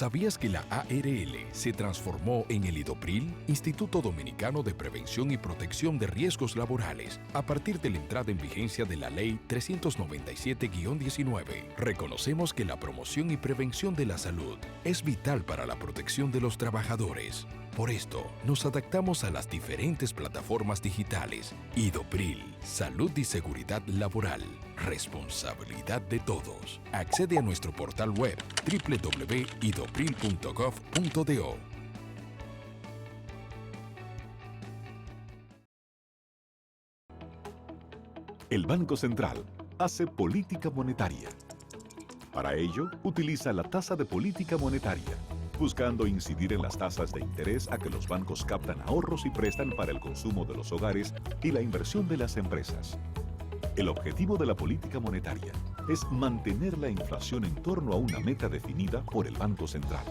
¿Sabías que la ARL se transformó en el IDOPRIL, Instituto Dominicano de Prevención y Protección de Riesgos Laborales, a partir de la entrada en vigencia de la Ley 397-19? Reconocemos que la promoción y prevención de la salud es vital para la protección de los trabajadores. Por esto, nos adaptamos a las diferentes plataformas digitales. IDOPRIL, Salud y Seguridad Laboral. Responsabilidad de todos. Accede a nuestro portal web www.idopril.gov.do. El Banco Central hace política monetaria. Para ello, utiliza la tasa de política monetaria, buscando incidir en las tasas de interés a que los bancos captan ahorros y prestan para el consumo de los hogares y la inversión de las empresas. El objetivo de la política monetaria es mantener la inflación en torno a una meta definida por el Banco Central,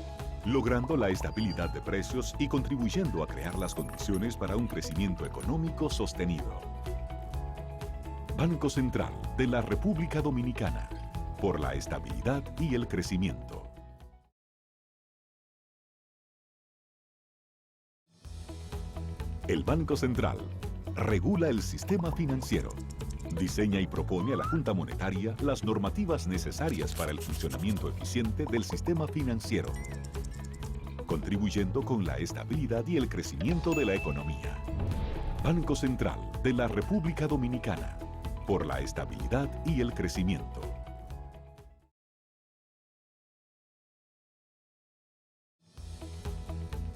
logrando la estabilidad de precios y contribuyendo a crear las condiciones para un crecimiento económico sostenido. Banco Central de la República Dominicana, por la estabilidad y el crecimiento. El Banco Central regula el sistema financiero, diseña y propone a la Junta Monetaria las normativas necesarias para el funcionamiento eficiente del sistema financiero, contribuyendo con la estabilidad y el crecimiento de la economía. Banco Central de la República Dominicana, por la estabilidad y el crecimiento.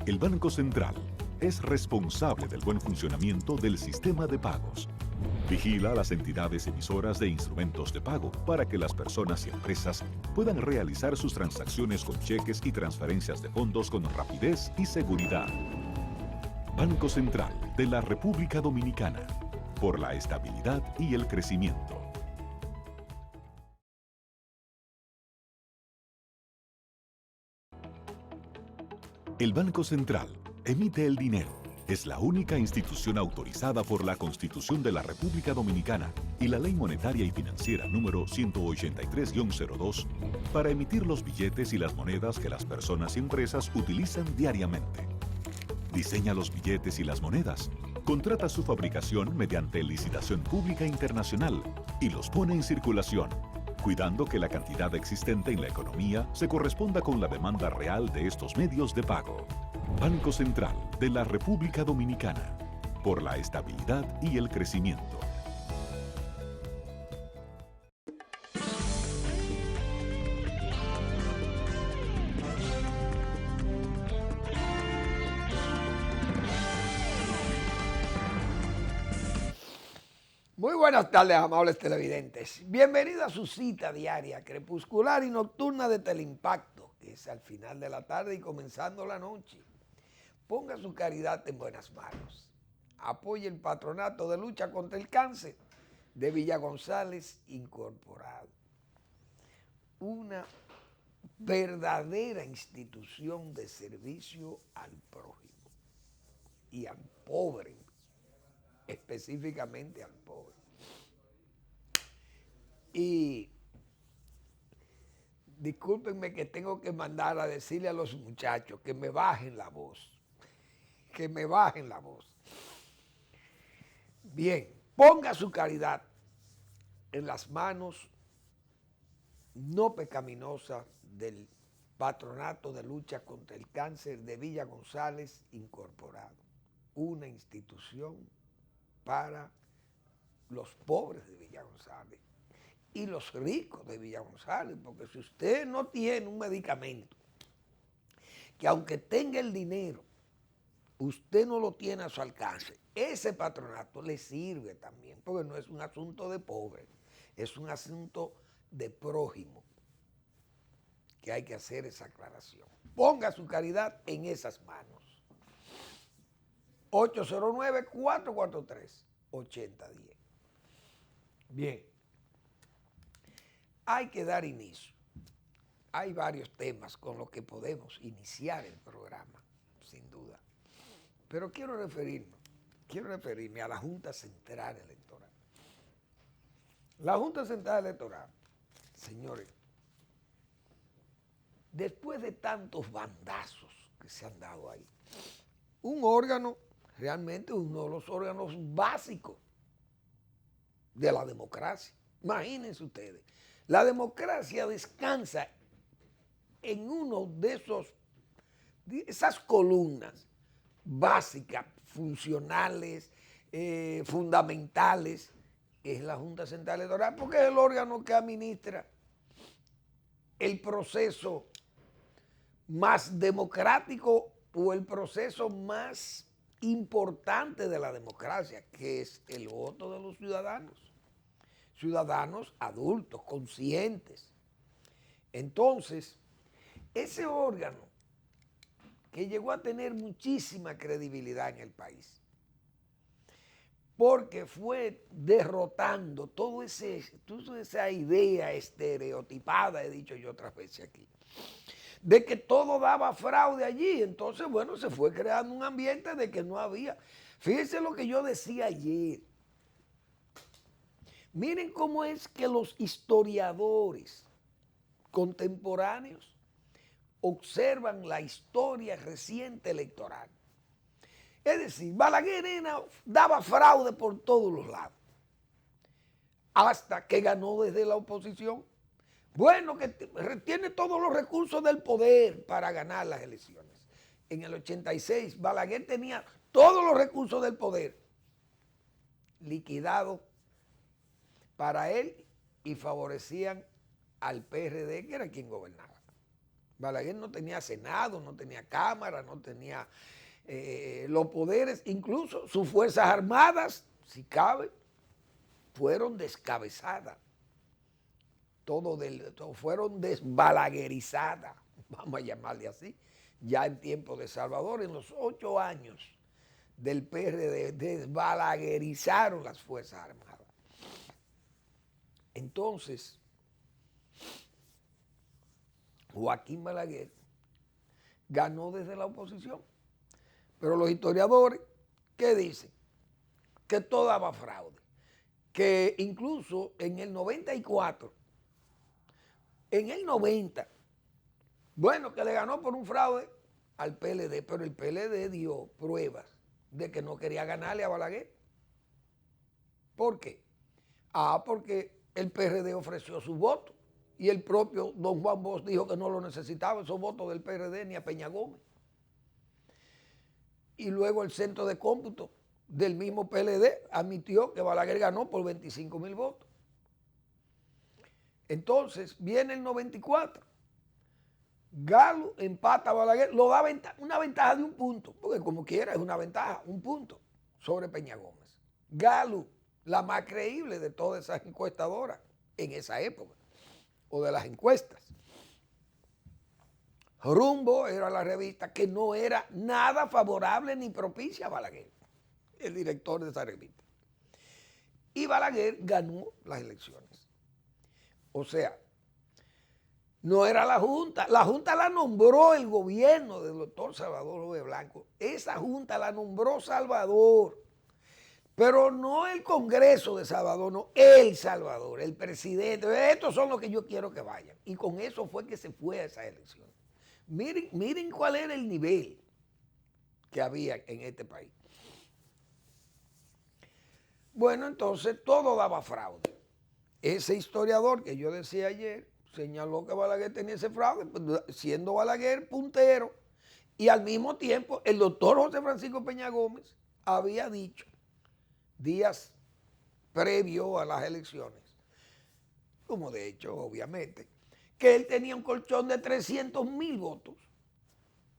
El Banco Central es responsable del buen funcionamiento del sistema de pagos. Vigila a las entidades emisoras de instrumentos de pago para que las personas y empresas puedan realizar sus transacciones con cheques y transferencias de fondos con rapidez y seguridad. Banco Central de la República Dominicana, por la estabilidad y el crecimiento. El Banco Central emite el dinero. Es la única institución autorizada por la Constitución de la República Dominicana y la Ley Monetaria y Financiera número 183-02 para emitir los billetes y las monedas que las personas y empresas utilizan diariamente. Diseña los billetes y las monedas, contrata su fabricación mediante licitación pública internacional y los pone en circulación, cuidando que la cantidad existente en la economía se corresponda con la demanda real de estos medios de pago. Banco Central de la República Dominicana, por la estabilidad y el crecimiento. Muy buenas tardes, amables televidentes. Bienvenidos a su cita diaria, crepuscular y nocturna de Teleimpacto, que es al final de la tarde y comenzando la noche. Ponga su caridad en buenas manos. Apoye el Patronato de Lucha contra el Cáncer de Villa González Incorporado. Una verdadera institución de servicio al prójimo y al pobre, específicamente al pobre. Y discúlpenme que tengo que mandar a decirle a los muchachos que me bajen la voz. Que me bajen la voz. Bien, ponga su caridad en las manos no pecaminosas del Patronato de Lucha contra el Cáncer de Villa González Incorporado, una institución para los pobres de Villa González y los ricos de Villa González, porque si usted no tiene un medicamento, que aunque tenga el dinero, usted no lo tiene a su alcance, ese patronato le sirve también, porque no es un asunto de pobre, es un asunto de prójimo, que hay que hacer esa aclaración. Ponga su caridad en esas manos. 809-443-8010. Bien, hay que dar inicio. Hay varios temas con los que podemos iniciar el programa, sin duda. Pero quiero referirme a la Junta Central Electoral. La Junta Central Electoral, señores, después de tantos bandazos que se han dado ahí, un órgano, realmente uno de los órganos básicos de la democracia. Imagínense ustedes, la democracia descansa en uno de esas columnas básicas, funcionales, fundamentales, es la Junta Central Electoral, porque es el órgano que administra el proceso más democrático o el proceso más importante de la democracia, que es el voto de los ciudadanos. Ciudadanos adultos, conscientes. Entonces, ese órgano que llegó a tener muchísima credibilidad en el país, porque fue derrotando toda esa idea estereotipada, he dicho yo otras veces aquí, de que todo daba fraude allí. Entonces, bueno, se fue creando un ambiente de que no había. Fíjense lo que yo decía ayer. Miren cómo es que los historiadores contemporáneos observan la historia reciente electoral. Es decir, Balaguer daba fraude por todos los lados, hasta que ganó desde la oposición. Bueno, que tiene todos los recursos del poder para ganar las elecciones. En el 86, Balaguer tenía todos los recursos del poder liquidados para él y favorecían al PRD, que era quien gobernaba. Balaguer no tenía Senado, no tenía Cámara, no tenía los poderes, incluso sus Fuerzas Armadas, si cabe, fueron descabezadas. Todo fueron desbalaguerizadas, vamos a llamarle así, ya en tiempo de Salvador, en los 8 años del PRD, desbalaguerizaron las Fuerzas Armadas. Entonces, Joaquín Balaguer ganó desde la oposición, pero los historiadores, ¿qué dicen? Que todo daba fraude, que incluso en el 94, en el 90, bueno, que le ganó por un fraude al PLD, pero el PLD dio pruebas de que no quería ganarle a Balaguer. ¿Por qué? Porque el PRD ofreció su voto y el propio don Juan Bosch dijo que no lo necesitaba, esos votos del PRD, ni a Peña Gómez. Y luego el centro de cómputo del mismo PLD admitió que Balaguer ganó por 25,000 votos. Entonces, viene el 94. Galo empata a Balaguer, lo da una ventaja de 1 punto, porque como quiera es una ventaja, 1 punto sobre Peña Gómez. Galo, la más creíble de todas esas encuestadoras en esa época, o de las encuestas. Rumbo era la revista que no era nada favorable ni propicia a Balaguer, el director de esa revista. Y Balaguer ganó las elecciones. O sea, no era la Junta la nombró el gobierno del doctor Salvador López Blanco. Esa Junta la nombró Salvador, pero no el Congreso de Salvador, no, el Salvador, el presidente. Estos son los que yo quiero que vayan. Y con eso fue que se fue a esa elección. Miren cuál era el nivel que había en este país. Bueno, entonces todo daba fraude. Ese historiador que yo decía ayer señaló que Balaguer tenía ese fraude, siendo Balaguer puntero, y al mismo tiempo el doctor José Francisco Peña Gómez había dicho días previo a las elecciones, como de hecho obviamente, que él tenía un colchón de 300,000 votos.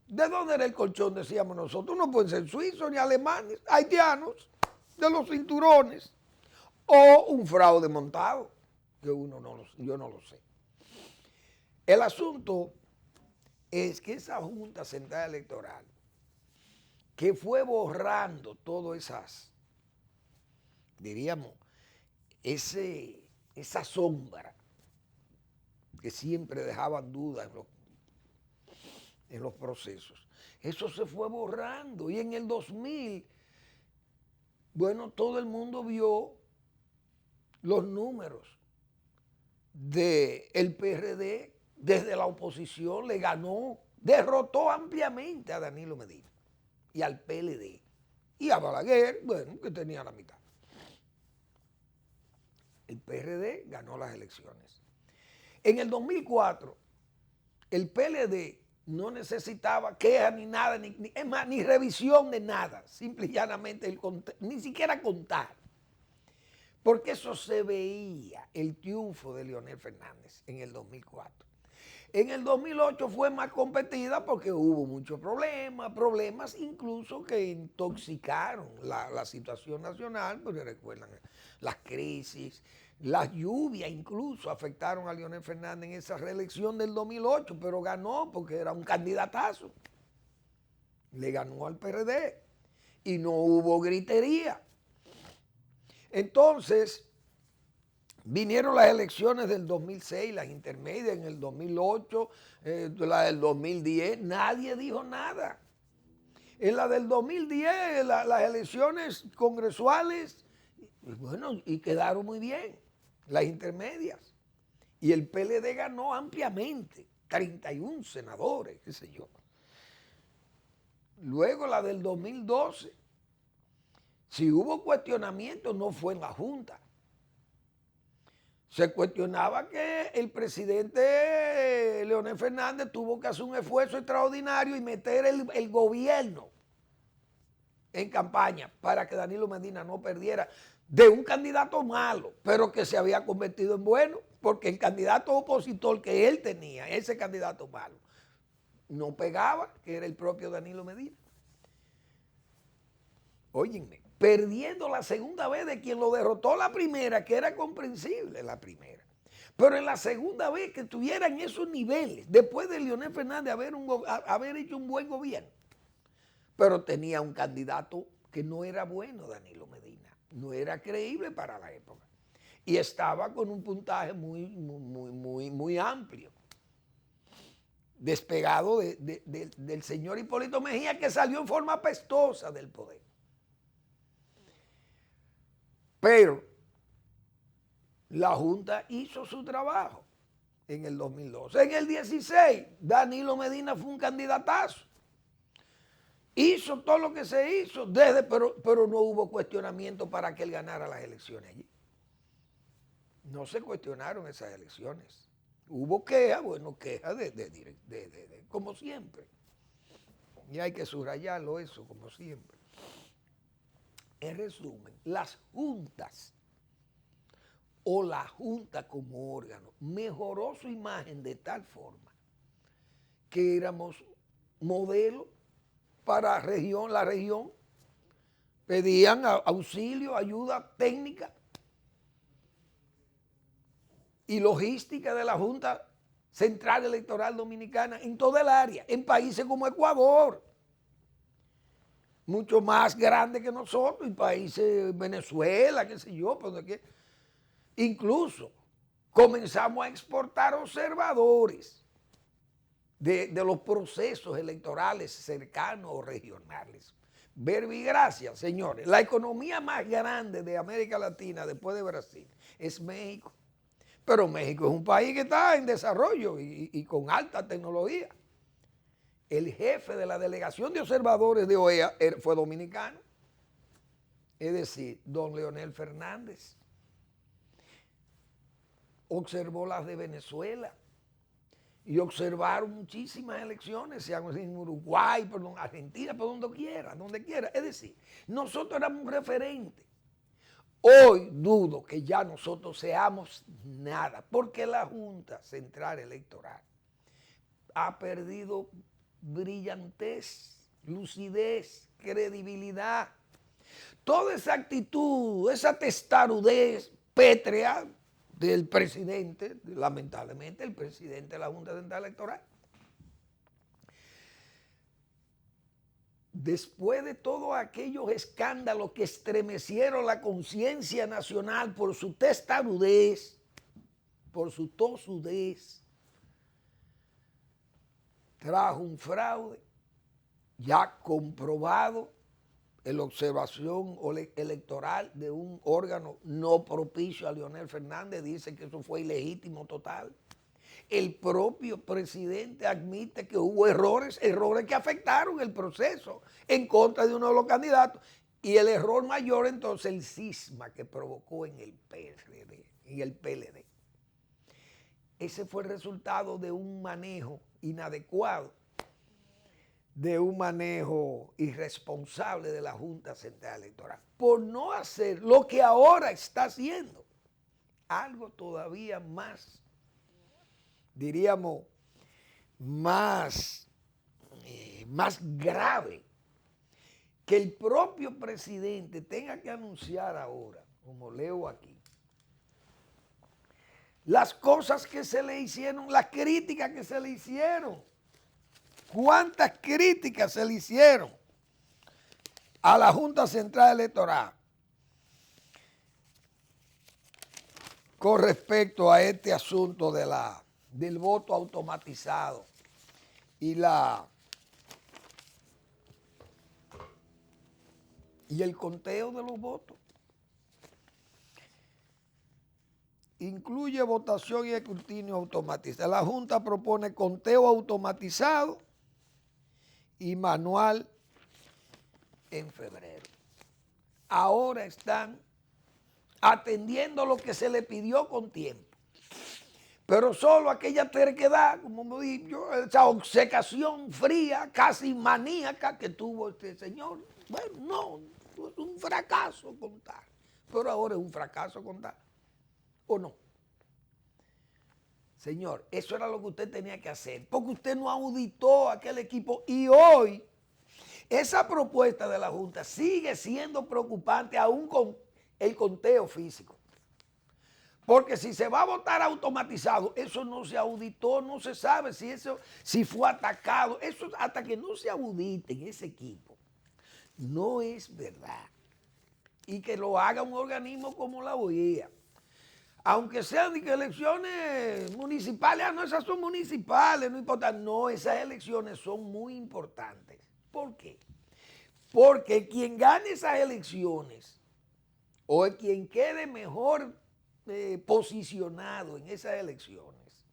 ¿De dónde era el colchón? Decíamos nosotros. No pueden ser suizos ni alemanes, haitianos, de los cinturones, o un fraude montado, que yo no lo sé. El asunto es que esa Junta Central Electoral, que fue borrando todas esas, diríamos, esa sombra que siempre dejaban dudas en los procesos, eso se fue borrando. Y en el 2000, bueno, todo el mundo vio los números del PRD desde la oposición le ganó, derrotó ampliamente a Danilo Medina y al PLD. Y a Balaguer, bueno, que tenía la mitad. El PRD ganó las elecciones. En el 2004, el PLD no necesitaba queja ni nada, es más, ni revisión de nada, simple y llanamente ni siquiera contar. Porque eso se veía, el triunfo de Leonel Fernández en el 2004. En el 2008 fue más competida porque hubo muchos problemas incluso que intoxicaron la situación nacional, porque recuerdan las crisis, las lluvias incluso afectaron a Leonel Fernández en esa reelección del 2008, pero ganó porque era un candidatazo. Le ganó al PRD y no hubo gritería. Entonces, vinieron las elecciones del 2006, las intermedias en el 2008, la del 2010, nadie dijo nada. En la del 2010, las elecciones congresuales, bueno, y quedaron muy bien, las intermedias. Y el PLD ganó ampliamente, 31 senadores, qué sé yo. Luego la del 2012, si hubo cuestionamiento, no fue en la Junta. Se cuestionaba que el presidente Leonel Fernández tuvo que hacer un esfuerzo extraordinario y meter el gobierno en campaña para que Danilo Medina no perdiera de un candidato malo, pero que se había convertido en bueno, porque el candidato opositor que él tenía, ese candidato malo, no pegaba, que era el propio Danilo Medina. Óyenme, perdiendo la segunda vez de quien lo derrotó la primera, que era comprensible la primera. Pero en la segunda vez que estuviera en esos niveles, después de Leonel Fernández haber hecho un buen gobierno, pero tenía un candidato que no era bueno, Danilo Medina, no era creíble para la época. Y estaba con un puntaje muy amplio, despegado del señor Hipólito Mejía, que salió en forma pestosa del poder. Pero la Junta hizo su trabajo en el 2012. En el 16, Danilo Medina fue un candidatazo. Hizo todo lo que se hizo, pero no hubo cuestionamiento para que él ganara las elecciones allí. No se cuestionaron esas elecciones. Hubo quejas, bueno, quejas como siempre. Y hay que subrayarlo eso, como siempre. En resumen, las juntas o la junta como órgano mejoró su imagen de tal forma que éramos modelo para la región, pedían auxilio, ayuda técnica y logística de la Junta Central Electoral Dominicana en toda el área, en países como Ecuador, mucho más grande que nosotros, y países, Venezuela, qué sé yo, pues incluso comenzamos a exportar observadores de los procesos electorales cercanos o regionales. Verbigracia, señores, la economía más grande de América Latina después de Brasil es México. Pero México es un país que está en desarrollo y con alta tecnología. El jefe de la delegación de observadores de OEA fue dominicano, es decir, don Leonel Fernández. Observó las de Venezuela y observaron muchísimas elecciones, sean en Uruguay, perdón, Argentina, por donde quiera. Es decir, nosotros éramos un referente. Hoy dudo que ya nosotros seamos nada, porque la Junta Central Electoral ha perdido brillantez, lucidez, credibilidad. Toda esa actitud, esa testarudez pétrea del presidente, lamentablemente el presidente de la Junta Central Electoral. Después de todos aquellos escándalos que estremecieron la conciencia nacional por su testarudez, por su tosudez, trajo un fraude ya comprobado en la observación electoral de un órgano no propicio a Leonel Fernández. Dice que eso fue ilegítimo total. El propio presidente admite que hubo errores que afectaron el proceso en contra de uno de los candidatos. Y el error mayor, entonces, el cisma que provocó en el PRD y el PLD. Ese fue el resultado de un manejo inadecuado, de un manejo irresponsable de la Junta Central Electoral, por no hacer lo que ahora está haciendo, algo todavía más, diríamos, más grave, que el propio presidente tenga que anunciar ahora, como leo aquí, las cosas que se le hicieron, las críticas que se le hicieron. ¿Cuántas críticas se le hicieron a la Junta Central Electoral con respecto a este asunto del voto automatizado y el conteo de los votos? Incluye votación y escrutinio automatizado. La Junta propone conteo automatizado y manual en febrero. Ahora están atendiendo lo que se le pidió con tiempo, pero solo aquella terquedad, como digo yo, esa obcecación fría, casi maníaca que tuvo este señor. Bueno, no, es un fracaso contar, pero ahora es un fracaso contar, ¿o no? Señor, eso era lo que usted tenía que hacer, porque usted no auditó a aquel equipo y hoy esa propuesta de la Junta sigue siendo preocupante aún con el conteo físico. Porque si se va a votar automatizado, eso no se auditó, no se sabe si fue atacado. Eso hasta que no se audite en ese equipo, no es verdad. Y que lo haga un organismo como la OEA. Aunque sean elecciones municipales, no, esas son municipales, no importa. No, esas elecciones son muy importantes. ¿Por qué? Porque quien gane esas elecciones o quien quede mejor posicionado en esas elecciones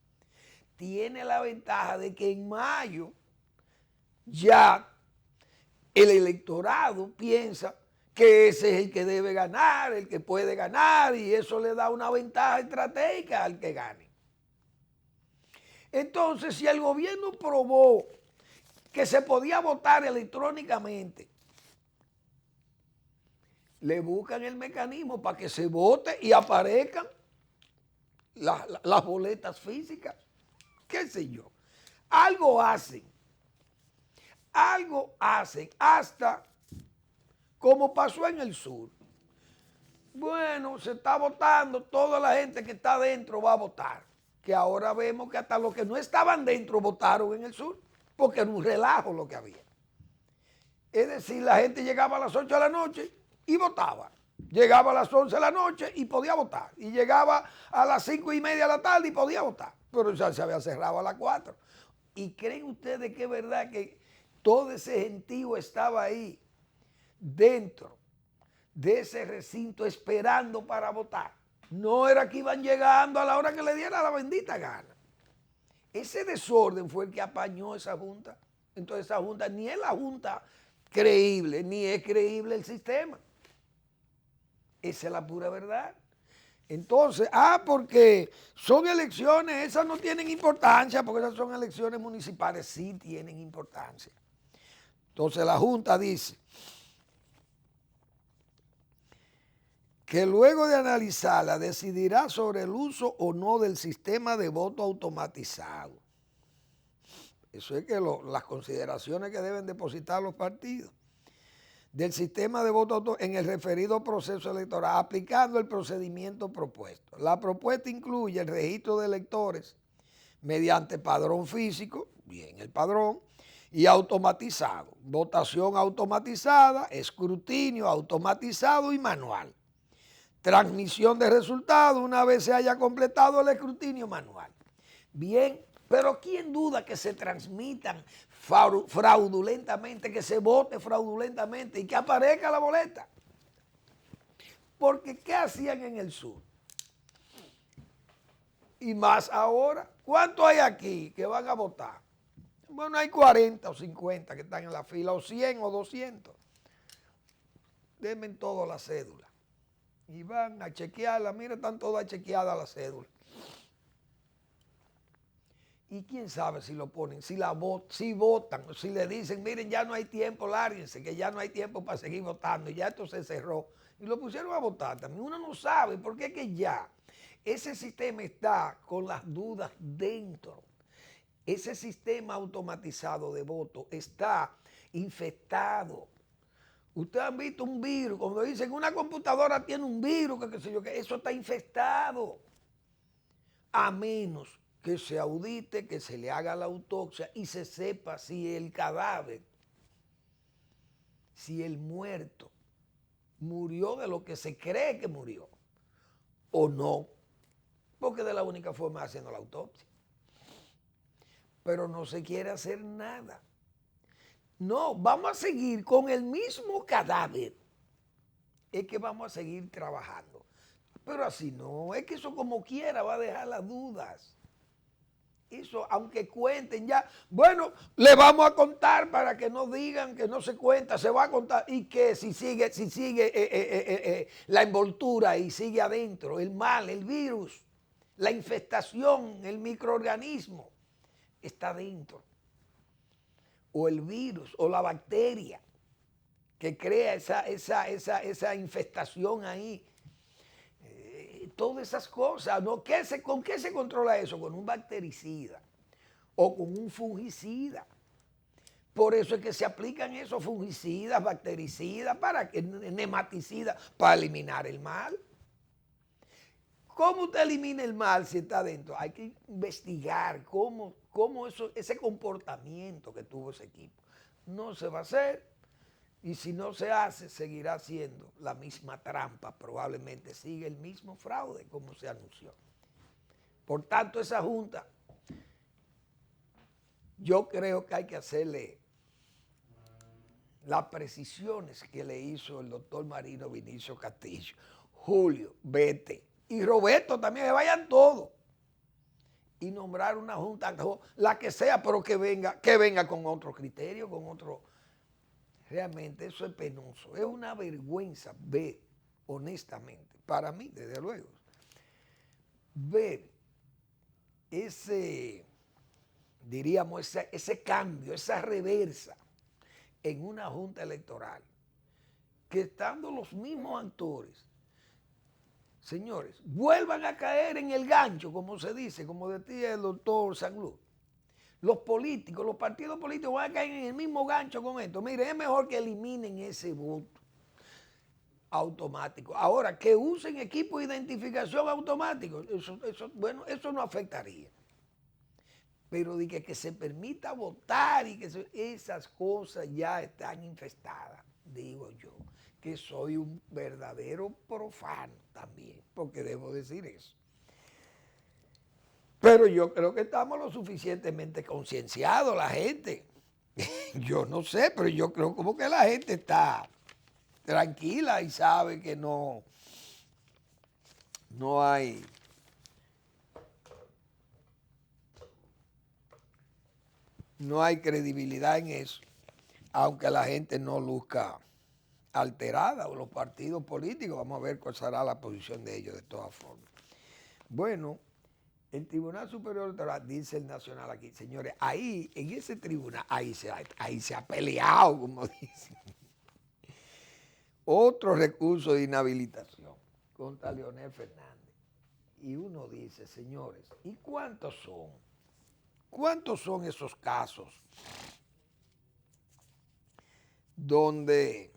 tiene la ventaja de que en mayo ya el electorado piensa que ese es el que debe ganar, el que puede ganar, y eso le da una ventaja estratégica al que gane. Entonces, si el gobierno probó que se podía votar electrónicamente, le buscan el mecanismo para que se vote y aparezcan las boletas físicas, qué sé yo. Algo hacen hasta como pasó en el sur. Bueno, se está votando, toda la gente que está adentro va a votar, que ahora vemos que hasta los que no estaban dentro votaron en el sur, porque era un relajo lo que había. Es decir, la gente llegaba a las 8 de la noche y votaba. Llegaba a las 11 de la noche y podía votar. Y llegaba a las 5:30 de la tarde y podía votar. Pero ya se había cerrado a las 4. ¿Y creen ustedes que es verdad que todo ese gentío estaba ahí dentro de ese recinto esperando para votar? No era que iban llegando a la hora que le diera la bendita gana. Ese desorden fue el que apañó esa junta. Entonces esa junta ni es la junta creíble, ni es creíble el sistema. Esa es la pura verdad. Entonces, porque son elecciones, esas no tienen importancia, porque esas son elecciones municipales, sí tienen importancia. Entonces la Junta dice que luego de analizarla decidirá sobre el uso o no del sistema de voto automatizado. Eso es que las consideraciones que deben depositar los partidos del sistema de voto en el referido proceso electoral, aplicando el procedimiento propuesto. La propuesta incluye el registro de electores mediante padrón físico, bien el padrón, y automatizado, votación automatizada, escrutinio automatizado y manual. Transmisión de resultados una vez se haya completado el escrutinio manual. Bien, pero ¿quién duda que se transmitan fraudulentamente, que se vote fraudulentamente y que aparezca la boleta? Porque ¿qué hacían en el sur? Y más ahora, ¿cuántos hay aquí que van a votar? Bueno, hay 40 o 50 que están en la fila, o 100 o 200. Denme todas las cédulas. Y van a chequearla. Mira, están todas chequeadas las cédulas. Y quién sabe si lo ponen, si votan, si le dicen, miren, ya no hay tiempo, lárguense, que ya no hay tiempo para seguir votando, y ya esto se cerró. Y lo pusieron a votar también. Uno no sabe, porque es que ya ese sistema está con las dudas dentro. Ese sistema automatizado de voto está infectado. Ustedes han visto un virus, cuando dicen una computadora tiene un virus, que qué sé yo, que eso está infectado. A menos que se audite, que se le haga la autopsia y se sepa si el cadáver, si el muerto murió de lo que se cree que murió o no, porque de la única forma es haciendo la autopsia. Pero no se quiere hacer nada. No, vamos a seguir con el mismo cadáver. Es que vamos a seguir trabajando. Pero así no, es que eso como quiera va a dejar las dudas. Eso, aunque cuenten ya, bueno, le vamos a contar para que no digan que no se cuenta, se va a contar. Y que si sigue la envoltura y sigue adentro, el mal, el virus, la infestación, el microorganismo, está dentro. O el virus, o la bacteria que crea esa infestación ahí. Todas esas cosas, ¿no? ¿Con qué se controla eso? Con un bactericida o con un fungicida. Por eso es que se aplican esos fungicidas, bactericidas, nematicidas, para eliminar el mal. ¿Cómo usted elimina el mal si está adentro? Hay que investigar cómo ese comportamiento que tuvo ese equipo. No se va a hacer. Y si no se hace, seguirá siendo la misma trampa, probablemente sigue el mismo fraude como se anunció. Por tanto, esa junta, yo creo que hay que hacerle las precisiones que le hizo el doctor Marino Vinicio Castillo, Julio, vete, y Roberto también, que vayan todos. Y nombrar una junta, la que sea, pero que venga con otro criterio, con otro. Realmente eso es penoso, es una vergüenza ver, honestamente, para mí, desde luego, ver ese cambio, esa reversa en una junta electoral, que estando los mismos actores, señores, vuelvan a caer en el gancho, como se dice, como decía el doctor Sanglú. Los políticos, los partidos políticos van a caer en el mismo gancho con esto. Mire, es mejor que eliminen ese voto automático. Ahora, que usen equipo de identificación automático, eso no afectaría. Pero de que se permita votar y que esas cosas ya están infestadas, digo yo, que soy un verdadero profano también, porque debo decir eso. Pero yo creo que estamos lo suficientemente concienciados, la gente. Yo no sé, pero yo creo como que la gente está tranquila y sabe que no hay credibilidad en eso, aunque la gente no luzca alterada, o los partidos políticos. Vamos a ver cuál será la posición de ellos de todas formas. Bueno, el Tribunal Superior Electoral, dice el Nacional aquí, señores, ahí, en ese tribunal, ahí se ha peleado, como dicen. Otro recurso de inhabilitación contra Leonel Fernández. Y uno dice, señores, ¿y cuántos son? ¿Cuántos son esos casos donde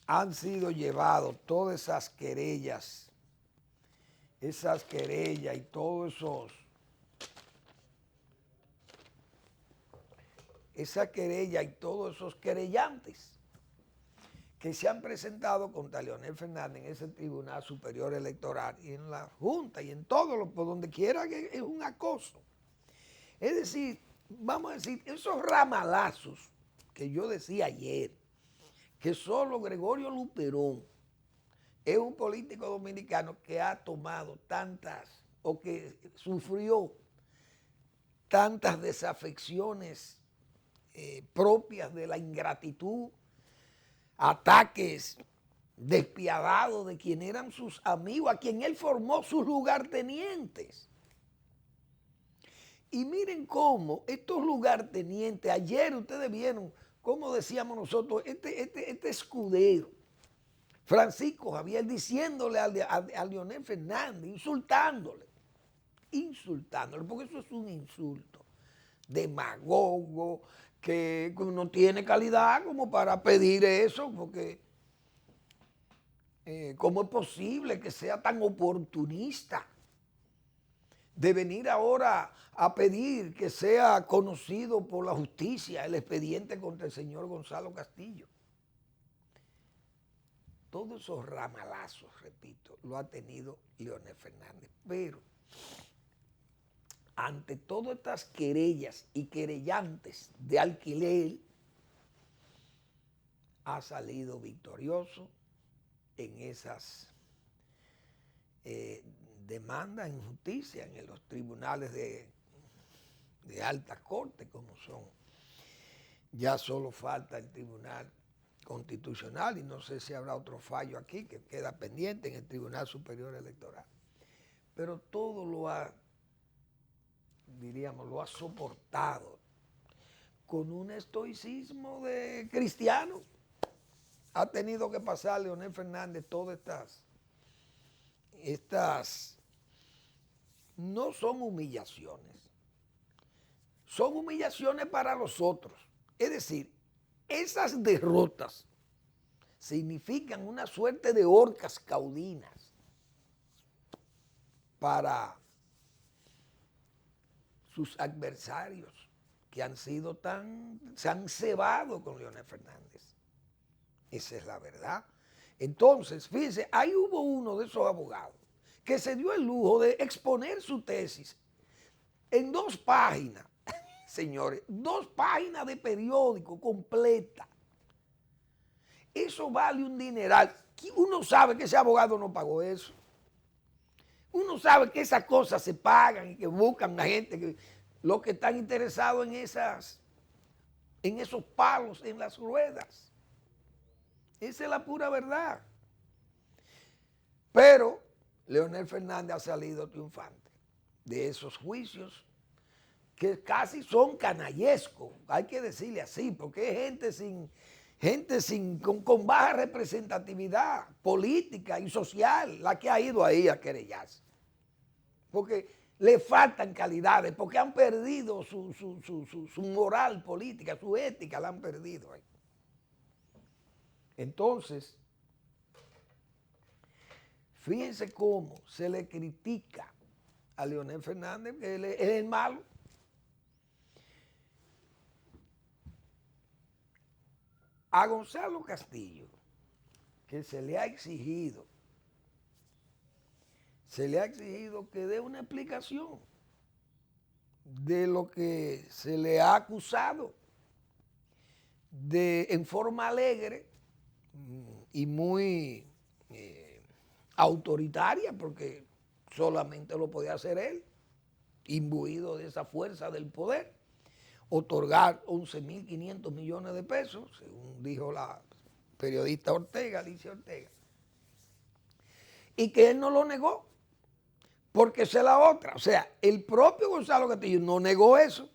han sido llevados todas esas querellas y todos esos querellantes que se han presentado contra Leonel Fernández en ese Tribunal Superior Electoral y en la Junta y en todo, por donde quiera, que es un acoso? Es decir, vamos a decir, esos ramalazos que yo decía ayer, que solo Gregorio Luperón es un político dominicano que ha tomado tantas, o que sufrió tantas desafecciones propias de la ingratitud, ataques despiadados de quien eran sus amigos, a quien él formó sus lugartenientes. Y miren cómo estos lugartenientes, ayer ustedes vieron cómo decíamos nosotros, este escudero, Francisco Javier, diciéndole a Leonel Fernández, insultándole, porque eso es un insulto, demagogo, que no tiene calidad como para pedir eso, porque ¿cómo es posible que sea tan oportunista de venir ahora a pedir que sea conocido por la justicia el expediente contra el señor Gonzalo Castillo? Todos esos ramalazos, repito, lo ha tenido Leonel Fernández, pero ante todas estas querellas y querellantes de alquiler, ha salido victorioso en esas demandas en justicia, en los tribunales de alta corte, como son. Ya solo falta el Tribunal Constitucional, y no sé si habrá otro fallo aquí que queda pendiente en el Tribunal Superior Electoral. Pero todo lo ha soportado con un estoicismo de cristiano. Ha tenido que pasar Leonel Fernández todas estas no son humillaciones, son humillaciones para los otros. Es decir, esas derrotas significan una suerte de horcas caudinas para sus adversarios que se han cebado con Leonel Fernández. Esa es la verdad. Entonces, fíjense, ahí hubo uno de esos abogados que se dio el lujo de exponer su tesis en 2 páginas, señores, 2 páginas de periódico completa. Eso vale un dineral. Uno sabe que ese abogado no pagó eso. Uno sabe que esas cosas se pagan y que buscan a gente que los que están interesados en esos palos en las ruedas. Esa es la pura verdad. Pero Leonel Fernández ha salido triunfante de esos juicios que casi son canallescos, hay que decirle así, porque es gente con baja representatividad política y social la que ha ido ahí a querellarse. Porque le faltan calidades, porque han perdido su moral política, su ética la han perdido ahí. Entonces, fíjense cómo se le critica a Leonel Fernández, que él es el malo. A Gonzalo Castillo, que se le ha exigido que dé una explicación de lo que se le ha acusado en forma alegre y muy autoritaria, porque solamente lo podía hacer él, imbuido de esa fuerza del poder, otorgar 11.500 millones de pesos, según dijo la periodista Alicia Ortega, y que él no lo negó, porque esa es la otra. O sea, el propio Gonzalo Castillo no negó eso.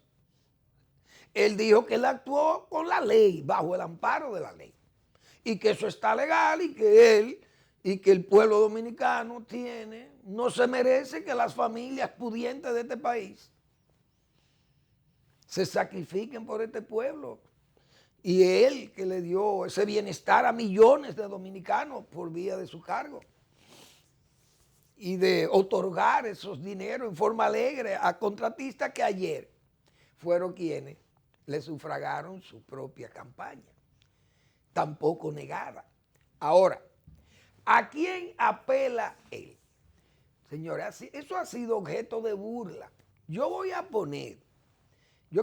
Él dijo que él actuó con la ley, bajo el amparo de la ley, y que eso está legal y que el pueblo dominicano no se merece que las familias pudientes de este país se sacrifiquen por este pueblo. Y él que le dio ese bienestar a millones de dominicanos por vía de su cargo. Y de otorgar esos dineros en forma alegre a contratistas que ayer fueron quienes le sufragaron su propia campaña, tampoco negada. Ahora, ¿a quién apela él? Señores, eso ha sido objeto de burla. Yo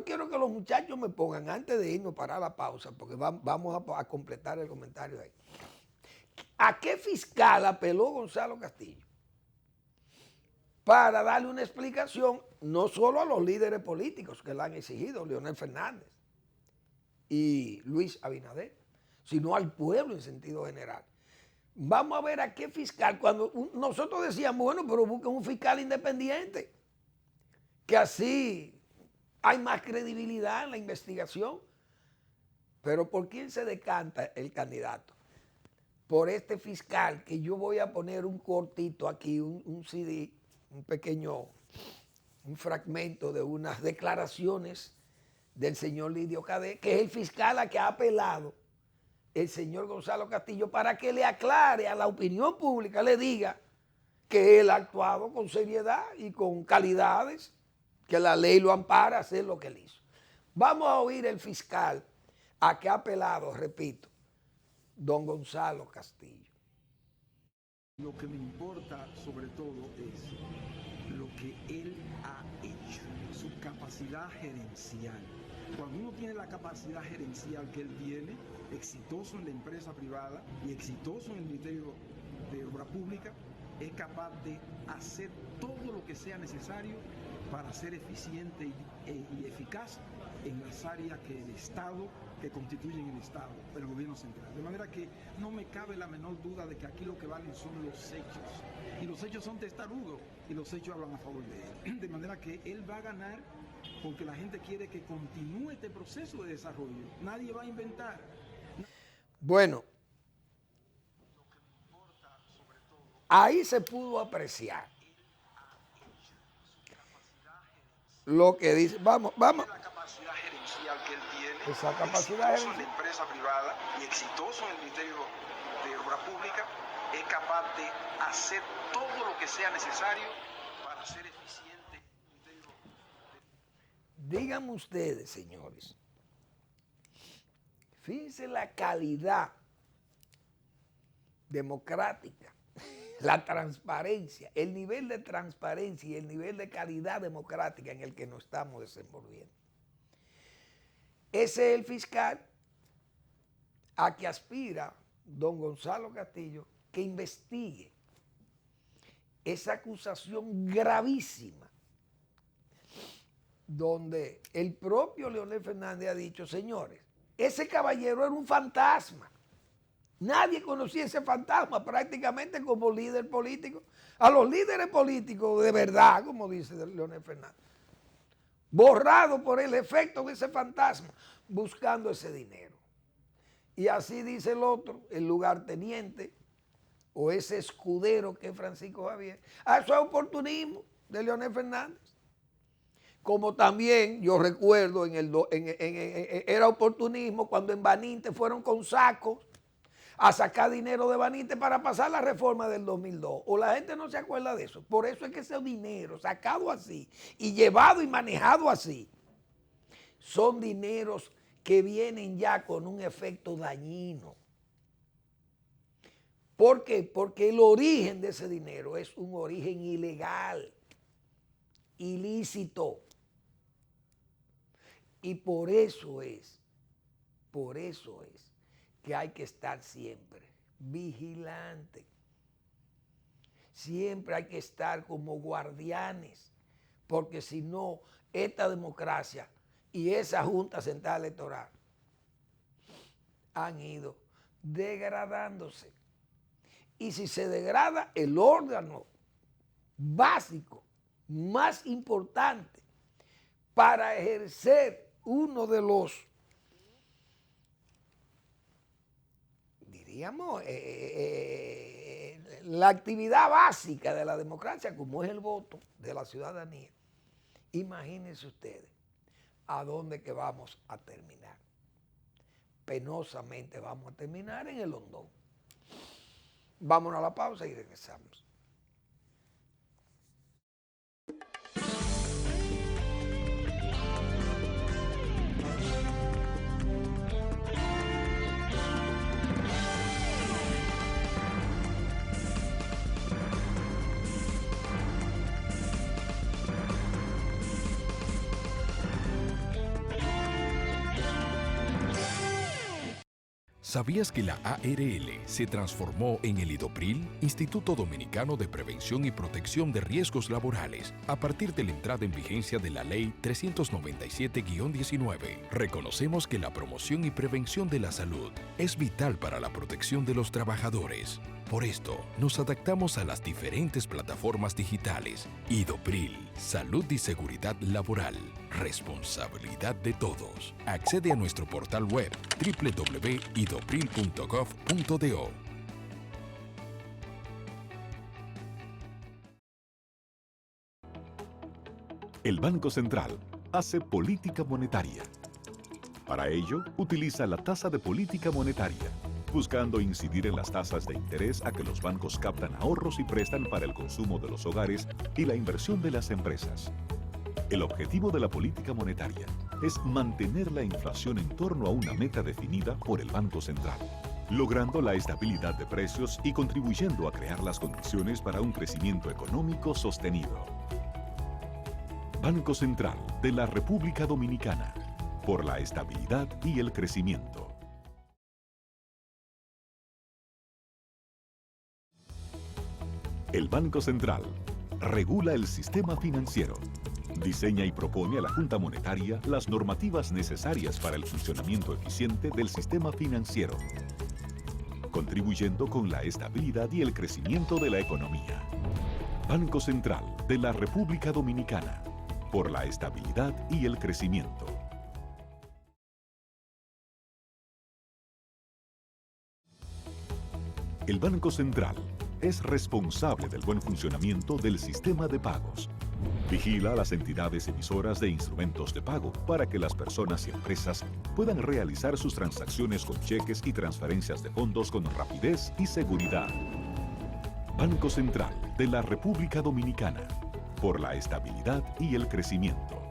quiero que los muchachos me pongan, antes de irnos para la pausa, porque vamos a completar el comentario ahí. ¿A qué fiscal apeló Gonzalo Castillo? Para darle una explicación no solo a los líderes políticos que la han exigido, Leonel Fernández y Luis Abinader, sino al pueblo en sentido general. Vamos a ver a qué fiscal, cuando nosotros decíamos, bueno, pero busquen un fiscal independiente, que así hay más credibilidad en la investigación. Pero ¿por quién se decanta el candidato? Por este fiscal, que yo voy a poner un cortito aquí, un CD, un fragmento de unas declaraciones del señor Lidio Cadet, que es el fiscal a que ha apelado el señor Gonzalo Castillo para que le aclare a la opinión pública, le diga que él ha actuado con seriedad y con calidades, que la ley lo ampara a hacer lo que él hizo. Vamos a oír el fiscal a que ha apelado, repito, don Gonzalo Castillo. Lo que me importa sobre todo es lo que él ha hecho, su capacidad gerencial. Cuando uno tiene la capacidad gerencial que él tiene, exitoso en la empresa privada y exitoso en el Ministerio de Obra Pública, es capaz de hacer todo lo que sea necesario para ser eficiente y eficaz en las áreas que el Estado, que constituyen el Estado, el gobierno central. De manera que no me cabe la menor duda de que aquí lo que valen son los hechos. Y los hechos son testarudos y los hechos hablan a favor de él. De manera que él va a ganar porque la gente quiere que continúe este proceso de desarrollo. Nadie va a inventar. Bueno, ahí se pudo apreciar lo que dice. Vamos. La capacidad gerencial que él tiene, esa capacidad exitoso en la empresa privada y exitoso en el Ministerio de Obra Pública, es capaz de hacer todo lo que sea necesario para ser eficiente. Díganme ustedes, señores, fíjense la calidad democrática, la transparencia, el nivel de transparencia y el nivel de calidad democrática en el que nos estamos desenvolviendo. Ese es el fiscal a que aspira don Gonzalo Castillo, que investigue esa acusación gravísima, donde el propio Leonel Fernández ha dicho, señores, ese caballero era un fantasma. Nadie conocía ese fantasma prácticamente como líder político. A los líderes políticos de verdad, como dice Leonel Fernández, borrado por el efecto de ese fantasma, buscando ese dinero. Y así dice el otro, el lugarteniente, o ese escudero que es Francisco Javier. Eso es oportunismo de Leonel Fernández. Como también yo recuerdo era oportunismo cuando en Baninte fueron con sacos a sacar dinero de Baninte para pasar la reforma del 2002. O la gente no se acuerda de eso. Por eso es que ese dinero sacado así y llevado y manejado así son dineros que vienen ya con un efecto dañino. ¿Por qué? Porque el origen de ese dinero es un origen ilegal, ilícito. Y por eso es que hay que estar siempre vigilante. Siempre hay que estar como guardianes, porque si no, esta democracia y esa Junta Central Electoral han ido degradándose. Y si se degrada el órgano básico, más importante, para ejercer uno de los, diríamos, la actividad básica de la democracia, como es el voto de la ciudadanía, imagínense ustedes a dónde que vamos a terminar. Penosamente vamos a terminar en el hondón. Vámonos a la pausa y regresamos. ¿Sabías que la ARL se transformó en el IDOPRIL, Instituto Dominicano de Prevención y Protección de Riesgos Laborales, a partir de la entrada en vigencia de la Ley 397-19? Reconocemos que la promoción y prevención de la salud es vital para la protección de los trabajadores. Por esto, nos adaptamos a las diferentes plataformas digitales. IDOPRIL, Salud y Seguridad Laboral, responsabilidad de todos. Accede a nuestro portal web www.idopril.gov.do. El Banco Central hace política monetaria. Para ello, utiliza la tasa de política monetaria, buscando incidir en las tasas de interés a que los bancos captan ahorros y prestan para el consumo de los hogares y la inversión de las empresas. El objetivo de la política monetaria es mantener la inflación en torno a una meta definida por el Banco Central, logrando la estabilidad de precios y contribuyendo a crear las condiciones para un crecimiento económico sostenido. Banco Central de la República Dominicana, por la estabilidad y el crecimiento. El Banco Central regula el sistema financiero, diseña y propone a la Junta Monetaria las normativas necesarias para el funcionamiento eficiente del sistema financiero, contribuyendo con la estabilidad y el crecimiento de la economía. Banco Central de la República Dominicana, por la estabilidad y el crecimiento. El Banco Central es responsable del buen funcionamiento del sistema de pagos. Vigila a las entidades emisoras de instrumentos de pago para que las personas y empresas puedan realizar sus transacciones con cheques y transferencias de fondos con rapidez y seguridad. Banco Central de la República Dominicana, por la estabilidad y el crecimiento.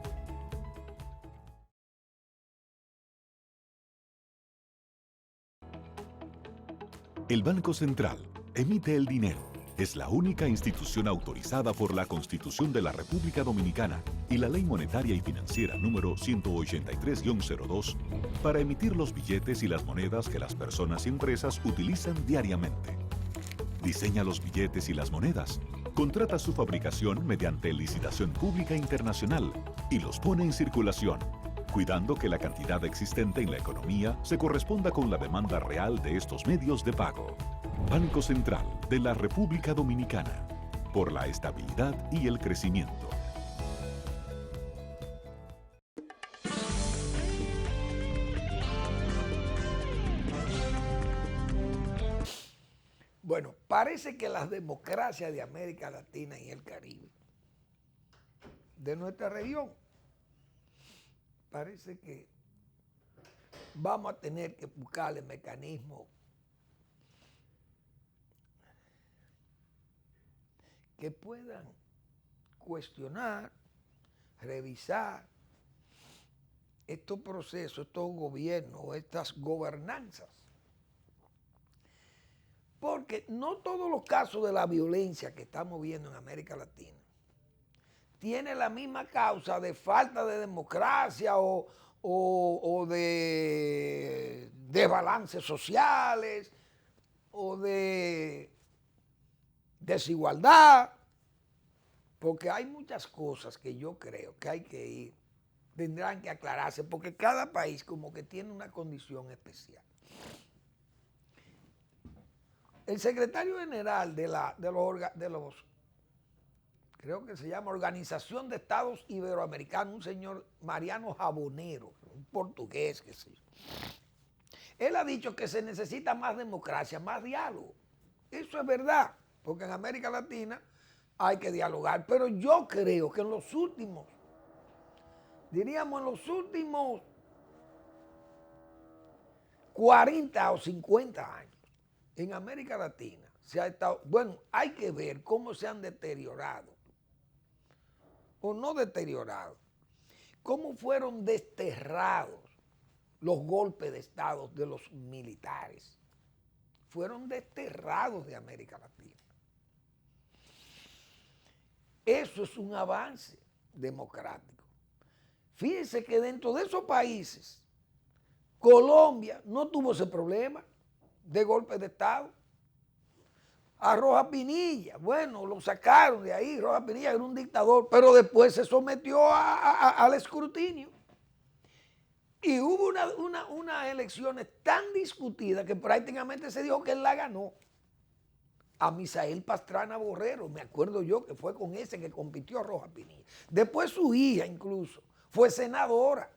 El Banco Central emite el dinero. Es la única institución autorizada por la Constitución de la República Dominicana y la Ley Monetaria y Financiera número 183-02 para emitir los billetes y las monedas que las personas y empresas utilizan diariamente. Diseña los billetes y las monedas, contrata su fabricación mediante licitación pública internacional y los pone en circulación, cuidando que la cantidad existente en la economía se corresponda con la demanda real de estos medios de pago. Banco Central de la República Dominicana, por la estabilidad y el crecimiento. Bueno, parece que las democracias de América Latina y el Caribe, de nuestra región, parece que vamos a tener que buscarle mecanismos que puedan cuestionar, revisar estos procesos, estos gobiernos, estas gobernanzas. Porque no todos los casos de la violencia que estamos viendo en América Latina tienen la misma causa de falta de democracia o de desbalances sociales o de desigualdad, porque hay muchas cosas que yo creo que tendrán que aclararse, porque cada país como que tiene una condición especial. El secretario general de los creo que se llama Organización de Estados Iberoamericanos, un señor Mariano Jabonero, un portugués, qué sé yo. Él ha dicho que se necesita más democracia, más diálogo. Eso es verdad, porque en América Latina hay que dialogar. Pero yo creo que en los últimos 40 o 50 años, en América Latina se ha estado, bueno, hay que ver cómo se han deteriorado, o no deteriorado, cómo fueron desterrados los golpes de Estado de los militares. Fueron desterrados de América Latina. Eso es un avance democrático. Fíjense que dentro de esos países, Colombia no tuvo ese problema. de golpe de Estado. A Rojas Pinilla, bueno, lo sacaron de ahí, Rojas Pinilla era un dictador, pero después se sometió al escrutinio. Y hubo unas elecciones tan discutidas que prácticamente se dijo que él la ganó. A Misael Pastrana Borrero, me acuerdo yo que fue con ese que compitió Rojas Pinilla. Después su hija incluso fue senadora,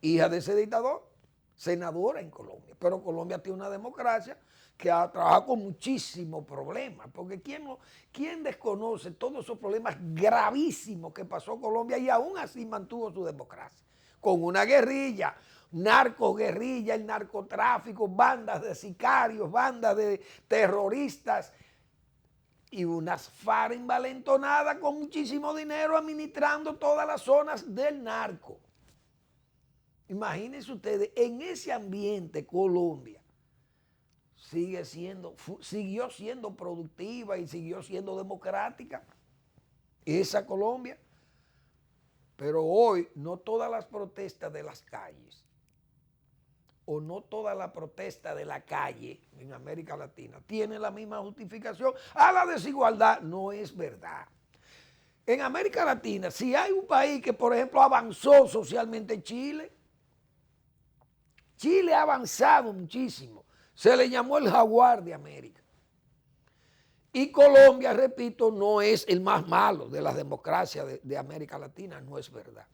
hija de ese dictador, senadora en Colombia. Pero Colombia tiene una democracia que ha trabajado con muchísimos problemas, porque ¿quién desconoce todos esos problemas gravísimos que pasó Colombia y aún así mantuvo su democracia? Con una guerrilla, narcoguerrilla, el narcotráfico, bandas de sicarios, bandas de terroristas y unas FARC envalentonadas con muchísimo dinero administrando todas las zonas del narco. Imagínense ustedes, en ese ambiente Colombia siguió siendo productiva y siguió siendo democrática, esa Colombia. Pero hoy no todas las protestas de las calles o no toda la protesta de la calle en América Latina tiene la misma justificación. La desigualdad no es verdad. En América Latina, si hay un país que, por ejemplo, avanzó socialmente, Chile ha avanzado muchísimo. Se le llamó el jaguar de América. Y Colombia, repito, no es el más malo de las democracias de América Latina, no es verdad.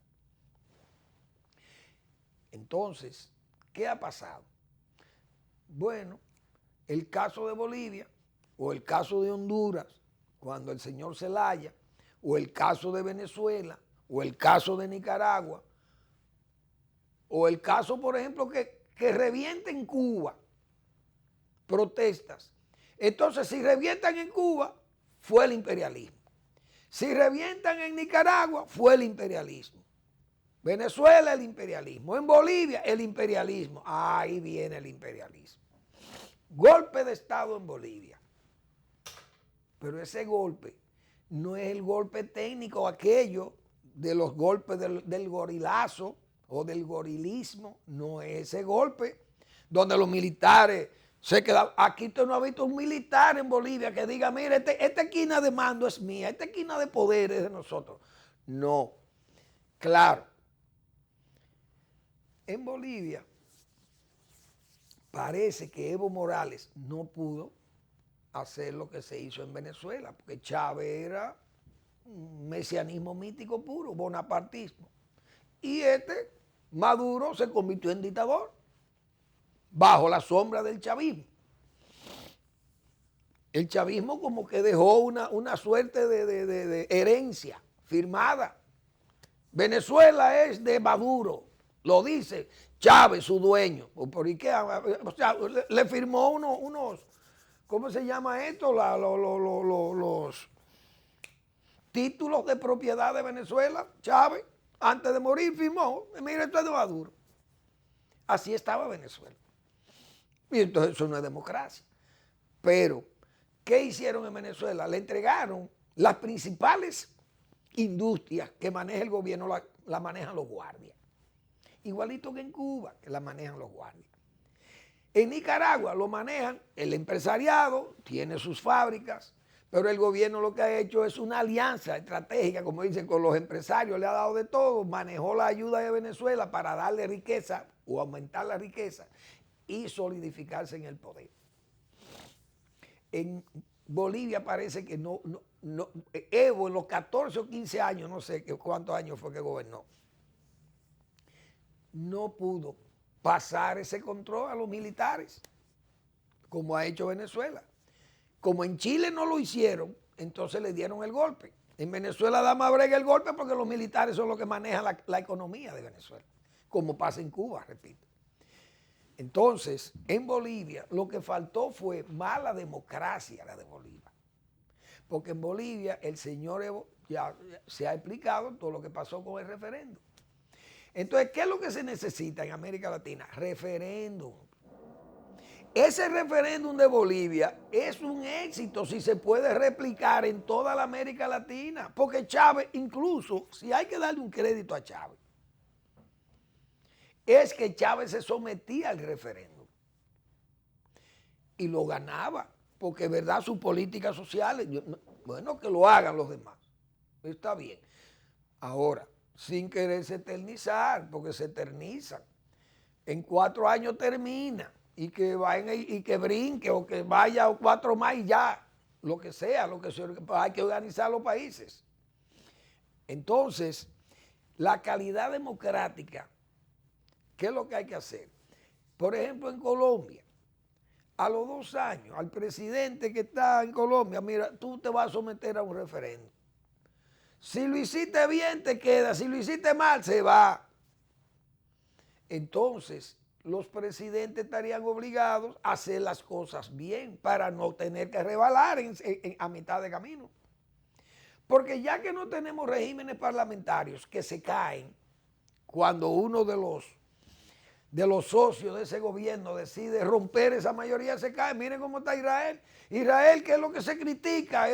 Entonces, ¿qué ha pasado? Bueno, el caso de Bolivia o el caso de Honduras, cuando el señor Zelaya, o el caso de Venezuela, o el caso de Nicaragua, o el caso, por ejemplo, que revienta en Cuba protestas. Entonces, si revientan en Cuba, fue el imperialismo. Si revientan en Nicaragua, fue el imperialismo. Venezuela, el imperialismo. En Bolivia, el imperialismo. Ahí viene el imperialismo. Golpe de Estado en Bolivia. Pero ese golpe no es el golpe técnico, aquello de los golpes del gorilazo o del gorilismo. No es ese golpe donde los militares se quedan. Aquí usted no ha visto un militar en Bolivia que diga, mire, esta esquina de mando es mía, esta esquina de poder es de nosotros. No. Claro. En Bolivia parece que Evo Morales no pudo hacer lo que se hizo en Venezuela, porque Chávez era un mesianismo mítico puro, bonapartismo. Y Maduro, se convirtió en dictador bajo la sombra del chavismo. El chavismo como que dejó una suerte de herencia firmada. Venezuela es de Maduro, lo dice Chávez, su dueño. ¿Por qué? O sea, le firmó unos, ¿cómo se llama esto? Los títulos de propiedad de Venezuela, Chávez, antes de morir firmó, mira, esto es de Maduro. Así estaba Venezuela. Y entonces eso no es democracia. Pero, ¿qué hicieron en Venezuela? Le entregaron las principales industrias que maneja el gobierno, la manejan los guardias. Igualito que en Cuba, que la manejan los guardias. En Nicaragua lo manejan el empresariado, tiene sus fábricas, pero el gobierno lo que ha hecho es una alianza estratégica, como dicen, con los empresarios, le ha dado de todo, manejó la ayuda de Venezuela para darle riqueza o aumentar la riqueza y solidificarse en el poder. En Bolivia parece que Evo en los 14 o 15 años, no sé cuántos años fue que gobernó, no pudo pasar ese control a los militares, como ha hecho Venezuela. Como en Chile no lo hicieron, entonces le dieron el golpe. En Venezuela da más brega el golpe porque los militares son los que manejan la economía de Venezuela, como pasa en Cuba, repito. Entonces, en Bolivia lo que faltó fue mala democracia la de Bolivia. Porque en Bolivia el señor Evo ya se ha explicado todo lo que pasó con el referéndum. Entonces, ¿qué es lo que se necesita en América Latina? Referéndum. Ese referéndum de Bolivia es un éxito si se puede replicar en toda la América Latina. Porque Chávez, incluso, si hay que darle un crédito a Chávez, es que Chávez se sometía al referéndum. y lo ganaba, porque es verdad, sus políticas sociales, bueno, que lo hagan los demás, está bien. Ahora, sin quererse eternizar, porque se eternizan. En 4 años termina, y que brinque, o que vaya 4 más y ya, lo que sea, hay que organizar los países. Entonces, la calidad democrática, ¿qué es lo que hay que hacer? Por ejemplo, en Colombia, a los 2 años, al presidente que está en Colombia, mira, tú te vas a someter a un referéndum. Si lo hiciste bien, te queda. Si lo hiciste mal, se va. Entonces, los presidentes estarían obligados a hacer las cosas bien para no tener que rebalar a mitad de camino. Porque ya que no tenemos regímenes parlamentarios que se caen cuando uno de los socios de ese gobierno decide romper esa mayoría, se cae. Miren cómo está Israel. Israel, ¿qué es lo que se critica?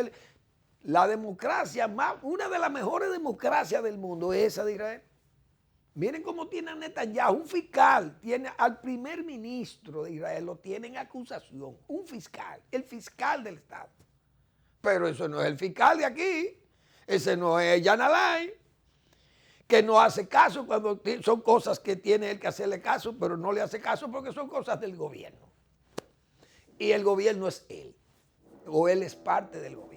La democracia, una de las mejores democracias del mundo es esa de Israel. Miren cómo tiene a Netanyahu, un fiscal, tiene al primer ministro de Israel, lo tiene en acusación, un fiscal, el fiscal del Estado. Pero eso no es el fiscal de aquí, ese no es Jan Alain, que no hace caso cuando son cosas que tiene él que hacerle caso, pero no le hace caso porque son cosas del gobierno. Y el gobierno es él, o él es parte del gobierno.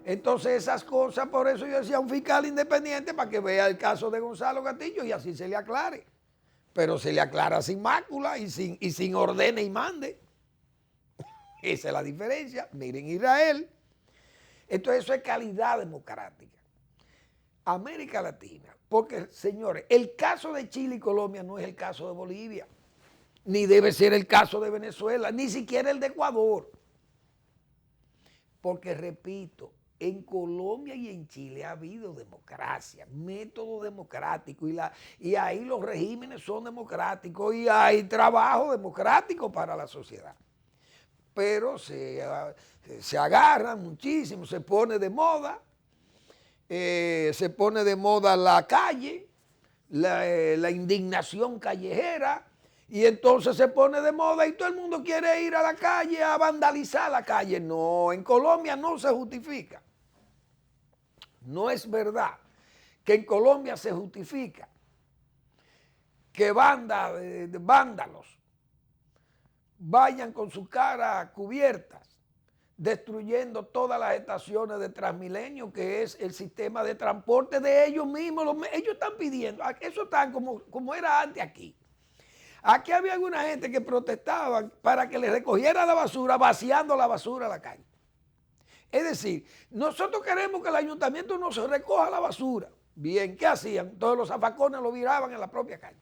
Entonces esas cosas, por eso yo decía un fiscal independiente para que vea el caso de Gonzalo Castillo y así se le aclare. Pero se le aclara sin mácula y sin ordene y mande. Esa es la diferencia. Miren Israel. Entonces eso es calidad democrática. América Latina, porque señores, el caso de Chile y Colombia no es el caso de Bolivia, ni debe ser el caso de Venezuela, ni siquiera el de Ecuador. Porque repito, en Colombia y en Chile ha habido democracia, método democrático, y ahí los regímenes son democráticos y hay trabajo democrático para la sociedad. Pero se agarran muchísimo, se pone de moda la calle, la indignación callejera, y entonces se pone de moda y todo el mundo quiere ir a la calle a vandalizar la calle. No, en Colombia no se justifica. No es verdad que en Colombia se justifica que vándalos vayan con su cara cubiertas, destruyendo todas las estaciones de Transmilenio, que es el sistema de transporte de ellos mismos. Ellos están pidiendo, eso está como era antes aquí. Aquí había alguna gente que protestaba para que le recogiera la basura, vaciando la basura a la calle. Es decir, nosotros queremos que el ayuntamiento no se recoja la basura. Bien, ¿qué hacían? Todos los zafacones lo viraban en la propia calle.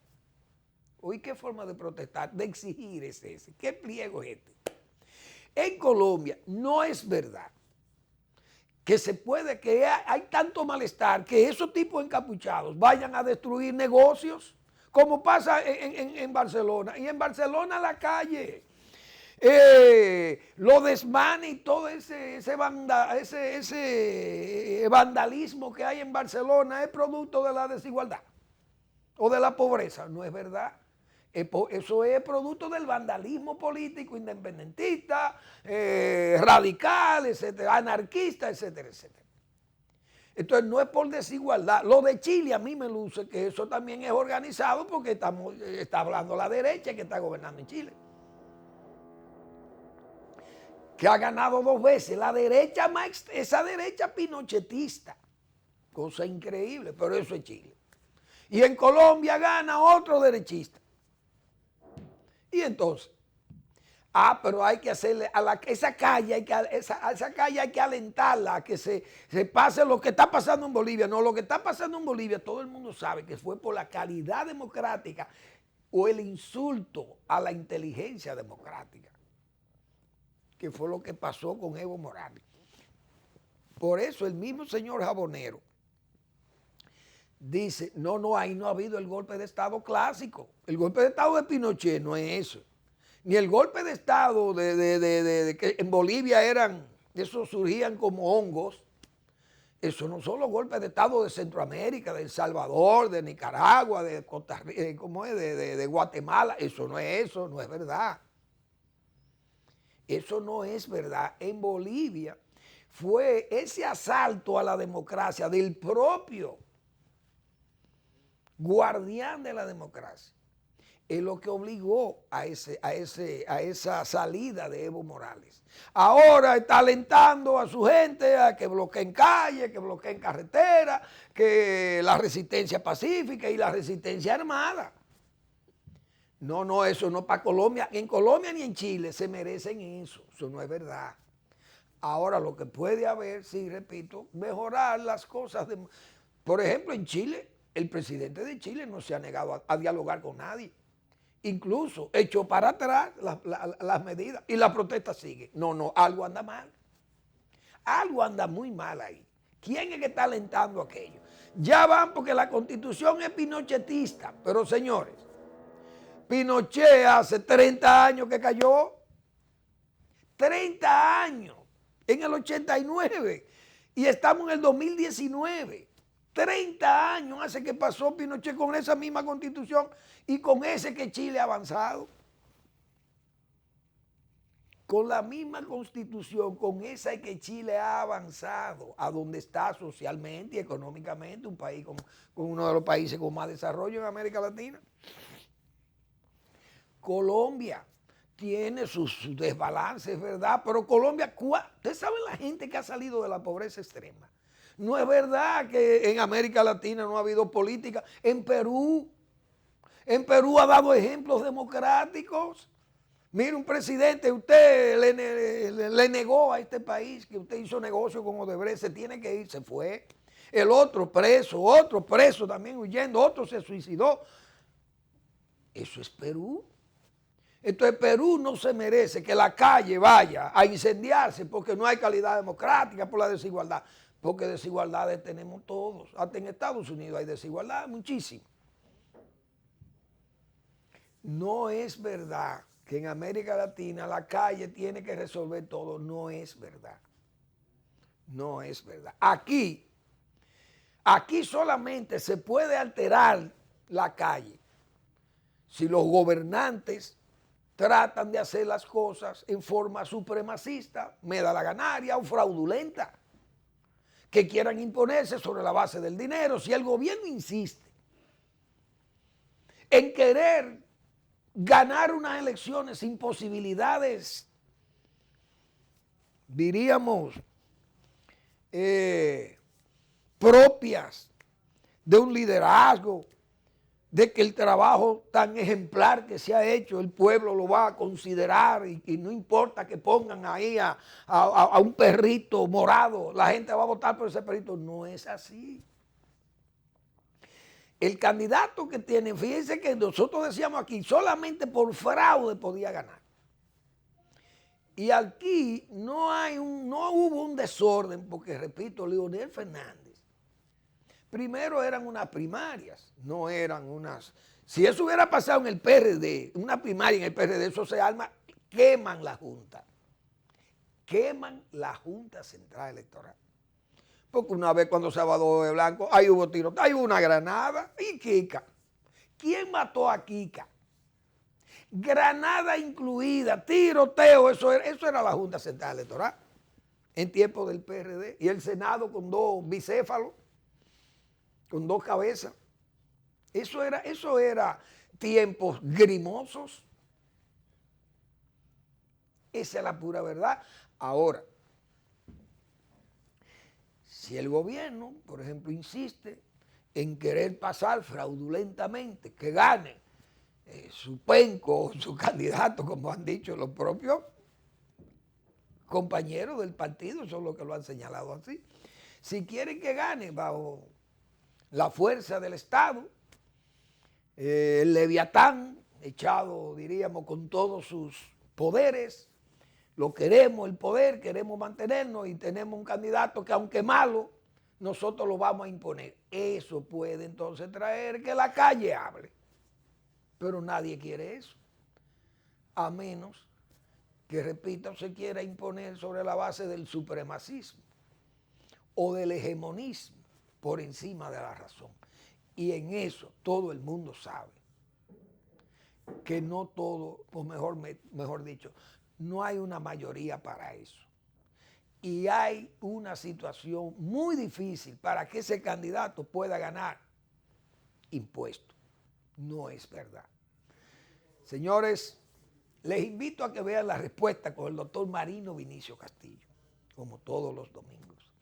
Oye, ¿qué forma de protestar, de exigir es ese? ¿Qué pliego es este? En Colombia no es verdad que hay tanto malestar que esos tipos encapuchados vayan a destruir negocios, como pasa en Barcelona. Y en Barcelona la calle, los desmanes y todo ese vandalismo que hay en Barcelona es producto de la desigualdad o de la pobreza. No es verdad. Eso es producto del vandalismo político independentista, radical, etcétera, anarquista, etcétera, etcétera. Entonces no es por desigualdad. Lo de Chile a mí me luce que eso también es organizado porque está hablando la derecha que está gobernando en Chile, que ha ganado 2 veces. La derecha, esa derecha pinochetista, cosa increíble, pero eso es Chile. Y en Colombia gana otro derechista. Y entonces, pero hay que hacerle esa calle hay que alentarla a que se pase lo que está pasando en Bolivia. No, lo que está pasando en Bolivia todo el mundo sabe que fue por la calidad democrática o el insulto a la inteligencia democrática, que fue lo que pasó con Evo Morales. Por eso el mismo señor Jabonero dice, ahí no ha habido el golpe de Estado clásico. El golpe de Estado de Pinochet no es eso. Ni el golpe de Estado que en Bolivia esos surgían como hongos. Eso no son los golpes de Estado de Centroamérica, de El Salvador, de Nicaragua, de Costa Rica, de Guatemala. Eso no es verdad. Eso no es verdad. En Bolivia fue ese asalto a la democracia del propio guardián de la democracia, es lo que obligó a esa salida de Evo Morales. Ahora está alentando a su gente a que bloqueen calles, que bloqueen carreteras, que la resistencia pacífica y la resistencia armada. No, eso no para Colombia. En Colombia ni en Chile se merecen eso. Eso no es verdad. Ahora lo que puede haber, sí, repito, mejorar las cosas. Por ejemplo, en Chile, el presidente de Chile no se ha negado a dialogar con nadie. Incluso echó para atrás las medidas y la protesta sigue. No, algo anda mal. Algo anda muy mal ahí. ¿Quién es que está alentando aquello? Ya van porque la Constitución es pinochetista. Pero señores, Pinochet hace 30 años que cayó. 30 años. En el 89. Y estamos en el 2019. 30 años hace que pasó Pinochet con esa misma Constitución y con ese que Chile ha avanzado. Con la misma Constitución, con esa que Chile ha avanzado a donde está socialmente y económicamente, un país con uno de los países con más desarrollo en América Latina. Colombia tiene sus desbalances, ¿verdad? Pero Colombia, ustedes saben la gente que ha salido de la pobreza extrema. No es verdad que en América Latina no ha habido política. En Perú ha dado ejemplos democráticos. Mire, un presidente, usted le negó a este país que usted hizo negocio con Odebrecht, se tiene que ir, se fue. El otro preso también huyendo, otro se suicidó. Eso es Perú. Entonces Perú no se merece que la calle vaya a incendiarse porque no hay calidad democrática, por la desigualdad. Porque desigualdades tenemos todos. Hasta en Estados Unidos hay desigualdad, muchísimo. No es verdad que en América Latina la calle tiene que resolver todo. No es verdad. No es verdad. Aquí solamente se puede alterar la calle si los gobernantes tratan de hacer las cosas en forma supremacista, medalaganaria o fraudulenta, que quieran imponerse sobre la base del dinero. Si el gobierno insiste en querer ganar unas elecciones sin posibilidades, diríamos, propias de un liderazgo, de que el trabajo tan ejemplar que se ha hecho, el pueblo lo va a considerar y no importa que pongan ahí a un perrito morado, la gente va a votar por ese perrito. No es así. El candidato que tienen, fíjense que nosotros decíamos aquí, solamente por fraude podía ganar. Y aquí no hubo un desorden, porque repito, Leonel Fernández, primero eran unas primarias, no eran unas... Si eso hubiera pasado en el PRD, una primaria en el PRD, eso se arma, queman la Junta. Queman la Junta Central Electoral. Porque una vez cuando Salvador de Blanco, ahí hubo tiroteo, ahí hubo una granada y Kika. ¿Quién mató a Kika? Granada incluida, tiroteo, eso era la Junta Central Electoral en tiempo del PRD. Y el Senado con 2 bicéfalos, con 2 cabezas. Eso era tiempos grimosos. Esa es la pura verdad. Ahora, si el gobierno, por ejemplo, insiste en querer pasar fraudulentamente, que gane su penco, su candidato, como han dicho los propios compañeros del partido, son los que lo han señalado así. Si quieren que gane bajo la fuerza del Estado, el Leviatán, echado, diríamos, con todos sus poderes, lo queremos, el poder, queremos mantenernos y tenemos un candidato que aunque malo, nosotros lo vamos a imponer. Eso puede entonces traer que la calle hable. Pero nadie quiere eso. A menos que, repito, se quiera imponer sobre la base del supremacismo o del hegemonismo por encima de la razón. Y en eso todo el mundo sabe que no todo, o mejor dicho, no hay una mayoría para eso. Y hay una situación muy difícil para que ese candidato pueda ganar impuestos. No es verdad. Señores, les invito a que vean la respuesta con el doctor Marino Vinicio Castillo, como todos los domingos.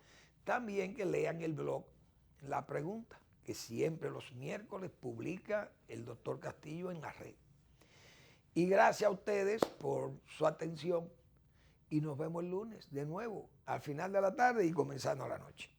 También que lean el blog La Pregunta, que siempre los miércoles publica el doctor Castillo en la red. Y gracias a ustedes por su atención y nos vemos el lunes de nuevo, al final de la tarde y comenzando la noche.